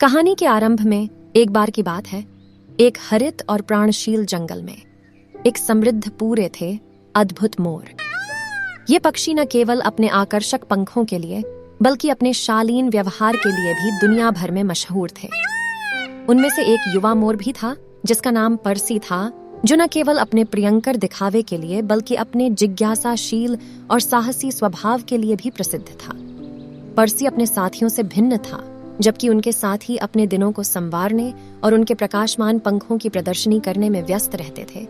कहानी के आरंभ में एक बार की बात है, एक हरित और प्राणशील जंगल में एक समृद्ध पूरे थे अद्भुत मोर। ये पक्षी न केवल अपने आकर्षक पंखों के लिए बल्कि अपने शालीन व्यवहार के लिए भी दुनिया भर में मशहूर थे। उनमें से एक युवा मोर भी था जिसका नाम पर्सी था, जो न केवल अपने प्रियंकर दिखावे के लिए बल्कि अपने जिज्ञासाशील और साहसी स्वभाव के लिए भी प्रसिद्ध था। पर्सी अपने साथियों से भिन्न था, जबकि उनके साथी अपने दिनों को संवारने और उनके प्रकाशमान पंखों की प्रदर्शनी करने में व्यस्त रहते थे।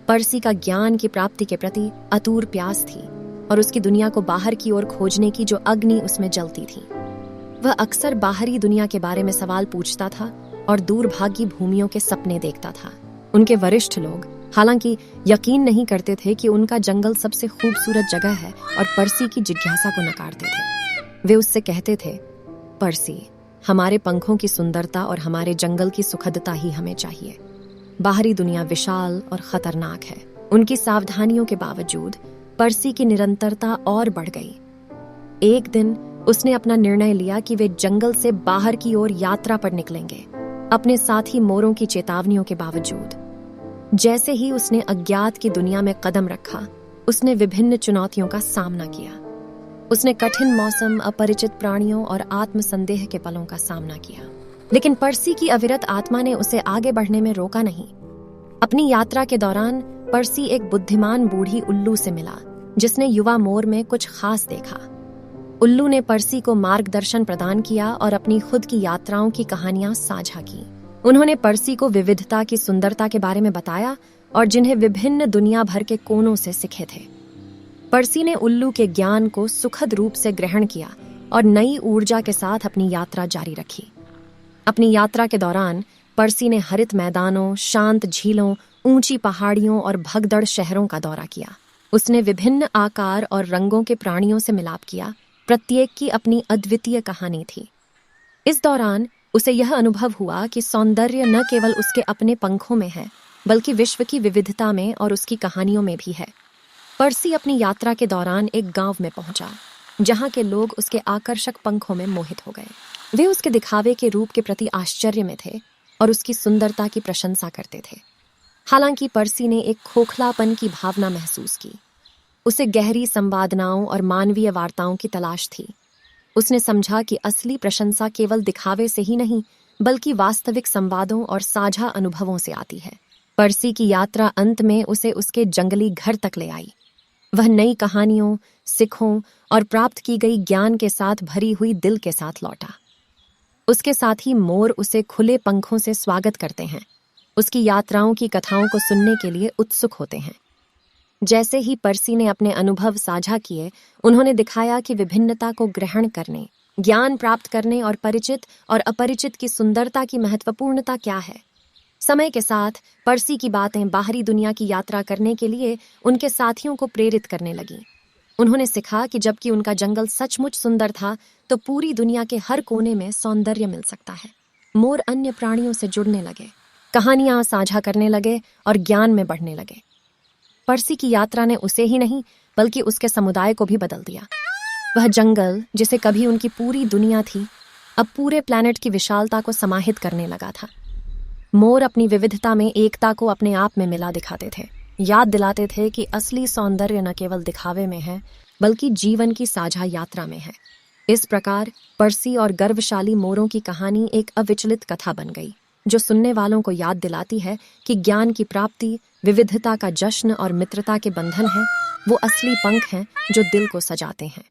पर्सी का ज्ञान की प्राप्ति के प्रति अतूर प्यास थी और उसकी दुनिया को बाहर की ओर खोजने की जो अग्नि उसमें जलती थी। वह अक्सर बाहरी दुनिया के बारे में सवाल पूछता था और दूरभागी भूमियों के सपने देखता था। उनके वरिष्ठ लोग हालांकि यकीन नहीं करते थे कि उनका जंगल सबसे खूबसूरत जगह है और पर्सी की जिज्ञासा को नकारते थे। वे उससे कहते थे, पर्सी, हमारे पंखों की सुंदरता और हमारे जंगल की सुखदता ही हमें चाहिए। बाहरी दुनिया विशाल और खतरनाक है। उनकी सावधानियों के बावजूद पर्सी की निरंतरता और बढ़ गई। एक दिन उसने अपना निर्णय लिया कि वे जंगल से बाहर की ओर यात्रा पर निकलेंगे, अपने साथी मोरों की चेतावनियों के बावजूद। जैसे ही उसने अज्ञात की दुनिया में कदम रखा, उसने विभिन्न चुनौतियों का सामना किया। उसने कठिन मौसम, अपरिचित प्राणियों और आत्मसंदेह के पलों का सामना किया, लेकिन पर्सी की अविरत आत्मा ने उसे आगे बढ़ने में रोका नहीं। अपनी यात्रा के दौरान पर्सी एक बुद्धिमान बूढ़ी उल्लू से मिला, जिसने युवा मोर में कुछ खास देखा। उल्लू ने पर्सी को मार्गदर्शन प्रदान किया और अपनी खुद की यात्राओं की कहानियां साझा की। उन्होंने पर्सी को विविधता की सुंदरता के बारे में बताया और जिन्हें विभिन्न दुनिया भर के कोनों से सीखे थे। पर्सी ने उल्लू के ज्ञान को सुखद रूप से ग्रहण किया और नई ऊर्जा के साथ अपनी यात्रा जारी रखी। अपनी यात्रा के दौरान पर्सी ने हरित मैदानों, शांत झीलों, ऊंची पहाड़ियों और भगदड़ शहरों का दौरा किया। उसने विभिन्न आकार और रंगों के प्राणियों से मिलाप किया, प्रत्येक की अपनी अद्वितीय कहानी थी। इस दौरान उसे यह अनुभव हुआ कि सौंदर्य न केवल उसके अपने पंखों में है, बल्कि विश्व की विविधता में और उसकी कहानियों में भी है। पर्सी अपनी यात्रा के दौरान एक गांव में पहुंचा, जहां के लोग उसके आकर्षक पंखों में मोहित हो गए। वे उसके दिखावे के रूप के प्रति आश्चर्य में थे और उसकी सुंदरता की प्रशंसा करते थे। हालांकि पर्सी ने एक खोखलापन की भावना महसूस की। उसे गहरी संवादनाओं और मानवीय वार्ताओं की तलाश थी। उसने समझा कि असली प्रशंसा केवल दिखावे से ही नहीं, बल्कि वास्तविक संवादों और साझा अनुभवों से आती है। पर्सी की यात्रा अंत में उसे उसके जंगली घर तक ले आई। वह नई कहानियों, सिखों और प्राप्त की गई ज्ञान के साथ भरी हुई दिल के साथ लौटा। उसके साथी मोर उसे खुले पंखों से स्वागत करते हैं, उसकी यात्राओं की कथाओं को सुनने के लिए उत्सुक होते हैं। जैसे ही पर्सी ने अपने अनुभव साझा किए, उन्होंने दिखाया कि विभिन्नता को ग्रहण करने, ज्ञान प्राप्त करने और परिचित और अपरिचित की सुंदरता की महत्वपूर्णता क्या है। समय के साथ पर्सी की बातें बाहरी दुनिया की यात्रा करने के लिए उनके साथियों को प्रेरित करने लगीं। उन्होंने सीखा कि जबकि उनका जंगल सचमुच सुंदर था, तो पूरी दुनिया के हर कोने में सौंदर्य मिल सकता है। मोर अन्य प्राणियों से जुड़ने लगे, कहानियां साझा करने लगे और ज्ञान में बढ़ने लगे। पर्सी की यात्रा ने उसे ही नहीं बल्कि उसके समुदाय को भी बदल दिया। वह जंगल, जिसे कभी उनकी पूरी दुनिया थी, अब पूरे प्लैनेट की विशालता को समाहित करने लगा था। मोर अपनी विविधता में एकता को अपने आप में मिला दिखाते थे, याद दिलाते थे कि असली सौंदर्य न केवल दिखावे में है, बल्कि जीवन की साझा यात्रा में है। इस प्रकार पर्सी और गर्वशाली मोरों की कहानी एक अविचलित कथा बन गई, जो सुनने वालों को याद दिलाती है कि ज्ञान की प्राप्ति, विविधता का जश्न और मित्रता के बंधन है वो असली पंख हैं जो दिल को सजाते हैं।